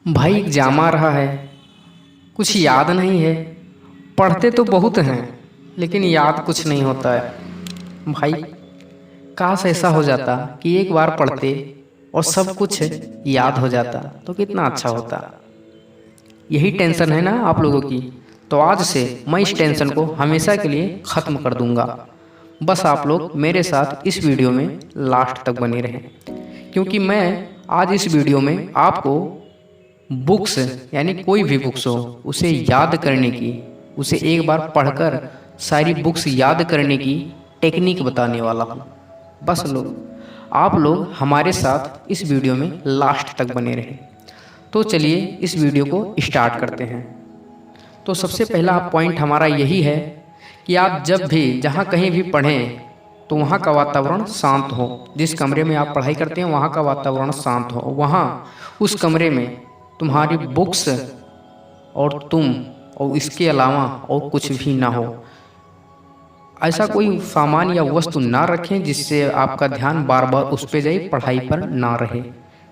भाई एग्जाम आ रहा है, कुछ याद नहीं है। पढ़ते तो बहुत हैं लेकिन याद कुछ नहीं होता है। भाई काश ऐसा हो जाता कि एक बार पढ़ते और सब कुछ याद हो जाता तो कितना अच्छा होता। यही टेंशन है ना आप लोगों की। तो आज से मैं इस टेंशन को हमेशा के लिए ख़त्म कर दूंगा। बस आप लोग मेरे साथ इस वीडियो में लास्ट तक बने रहें, क्योंकि मैं आज इस वीडियो में आपको बुक्स यानी कोई भी बुक्स हो उसे याद करने की, उसे एक बार पढ़कर सारी बुक्स याद करने की टेक्निक बताने वाला हूँ। बस आप लोग हमारे साथ इस वीडियो में लास्ट तक बने रहें। तो चलिए इस वीडियो को स्टार्ट करते हैं। तो सबसे पहला पॉइंट हमारा यही है कि आप जब भी जहाँ कहीं भी पढ़ें तो वहाँ का वातावरण शांत हो। जिस कमरे में आप पढ़ाई करते हैं वहाँ का वातावरण शांत हो। वहाँ उस कमरे में तुम्हारी बुक्स और तुम और इसके अलावा और कुछ भी ना हो। ऐसा कोई सामान या वस्तु ना रखें जिससे आपका ध्यान बार बार उस पे जाए, पढ़ाई पर ना रहे।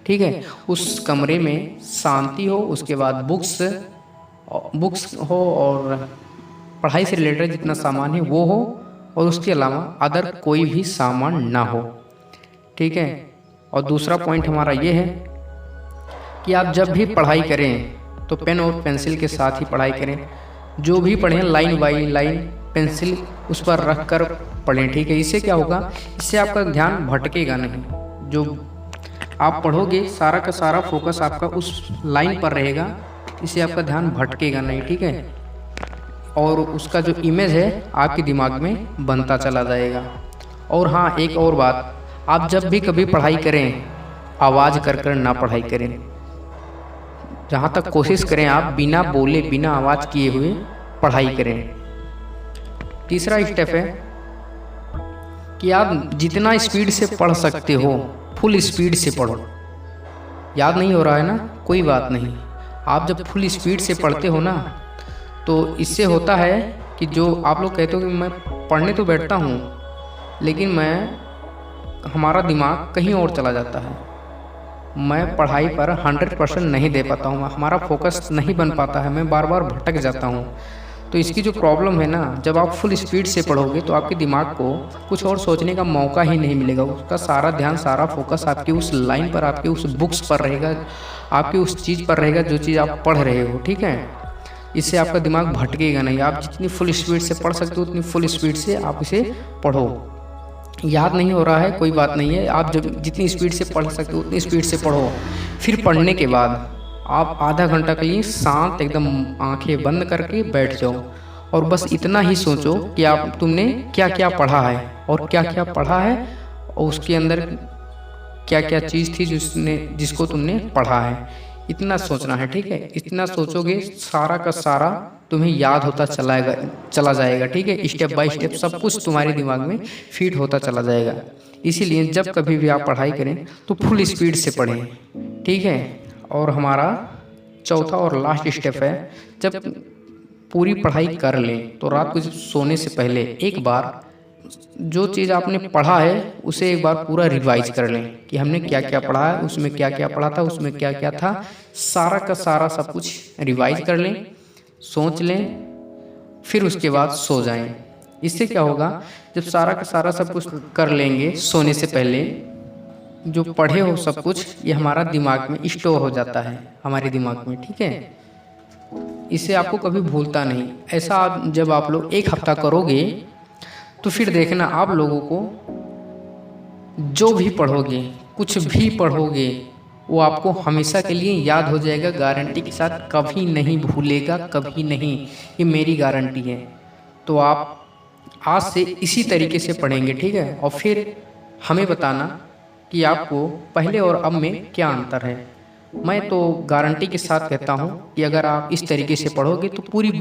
ठीक है, उस कमरे में शांति हो, उसके बाद बुक्स हो और पढ़ाई से रिलेटेड जितना सामान है वो हो, और उसके अलावा अदर कोई भी सामान ना हो। ठीक है, और दूसरा पॉइंट हमारा ये है कि आप जब भी पढ़ाई करें तो पेन और पेंसिल के साथ ही पढ़ाई करें। जो भी पढ़ें लाइन बाई लाइन पेंसिल उस पर रख कर पढ़ें। ठीक है, इससे क्या होगा, इससे आपका ध्यान भटकेगा नहीं। जो आप पढ़ोगे सारा का सारा फोकस आपका उस लाइन पर रहेगा, इससे आपका ध्यान भटकेगा नहीं। ठीक है, और उसका जो इमेज है आपके दिमाग में बनता चला जाएगा। और हाँ, एक और बात, आप जब भी कभी पढ़ाई करें आवाज़ कर कर ना पढ़ाई करें। जहाँ तक कोशिश करें आप बिना बोले बिना आवाज़ किए हुए पढ़ाई करें। तीसरा स्टेप है कि आप जितना स्पीड से पढ़ सकते हो फुल स्पीड से पढ़ो। याद नहीं हो रहा है ना, कोई बात नहीं। आप जब फुल स्पीड से पढ़ते हो ना तो इससे होता है कि जो आप लोग कहते हो कि मैं पढ़ने तो बैठता हूँ लेकिन हमारा दिमाग कहीं और चला जाता है। मैं पढ़ाई पर 100% नहीं दे पाता हूँ, हमारा फोकस नहीं बन पाता है, मैं बार बार भटक जाता हूँ। तो इसकी जो प्रॉब्लम है ना, जब आप फुल स्पीड से पढ़ोगे तो आपके दिमाग को कुछ और सोचने का मौका ही नहीं मिलेगा। उसका सारा ध्यान सारा फोकस आपकी उस लाइन पर, आपके उस बुक्स पर रहेगा, आपकी उस चीज़ पर रहेगा जो चीज़ आप पढ़ रहे हो। ठीक है, इससे आपका दिमाग भटकेगा नहीं। आप जितनी फुल स्पीड से पढ़ सकते हो उतनी फुल स्पीड से आप इसे पढ़ो। याद नहीं हो रहा है, कोई बात नहीं है, आप जब जितनी स्पीड से पढ़ सकते हो उतनी स्पीड से पढ़ो। फिर पढ़ने के बाद आप आधा घंटा के लिए शांत एकदम आंखें बंद करके बैठ जाओ और बस इतना ही सोचो कि तुमने क्या क्या पढ़ा है और क्या क्या पढ़ा है और उसके अंदर क्या क्या चीज़ थी जिसको तुमने पढ़ा है। इतना सोचना है। ठीक है, इतना सोचोगे सारा का सारा तुम्हें याद होता चला जाएगा। ठीक है, स्टेप बाय स्टेप सब कुछ तुम्हारे दिमाग में फिट होता चला जाएगा। इसीलिए जब कभी भी आप पढ़ाई करें तो फुल स्पीड से पढ़ें। ठीक है, और हमारा चौथा और लास्ट स्टेप है, जब पूरी पढ़ाई कर लें तो रात को सोने से पहले एक बार जो चीज़ आपने पढ़ा है उसे एक बार पूरा रिवाइज कर लें कि हमने क्या क्या पढ़ा है, उसमें क्या क्या पढ़ा था, उसमें क्या क्या था, सारा का सारा सब कुछ रिवाइज कर लें, सोच लें, फिर उसके बाद सो जाएं। इससे क्या होगा, जब सारा का सारा सब कुछ कर लेंगे सोने से पहले, जो पढ़े हो सब कुछ ये हमारा दिमाग में स्टोर हो जाता है हमारे दिमाग में। ठीक है, इससे आपको कभी भूलता नहीं। ऐसा जब आप लोग एक हफ्ता करोगे तो फिर देखना आप लोगों को जो भी पढ़ोगे, कुछ भी पढ़ोगे, वो आपको हमेशा के लिए याद हो जाएगा, गारंटी के साथ। कभी नहीं भूलेगा, कभी नहीं, ये मेरी गारंटी है। तो आप आज से इसी तरीके से पढ़ेंगे। ठीक है, और फिर हमें बताना कि आपको पहले और अब में क्या अंतर है। मैं तो गारंटी के साथ कहता हूँ कि अगर आप इस तरीके से पढ़ोगे तो पूरी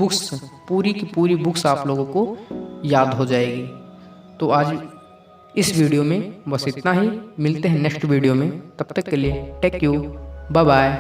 की पूरी बुक्स आप लोगों को याद हो जाएगी। तो आज इस वीडियो में बस इतना ही। मिलते हैं नेक्स्ट वीडियो में, तब तक के लिए टेक यू, बाय बाय।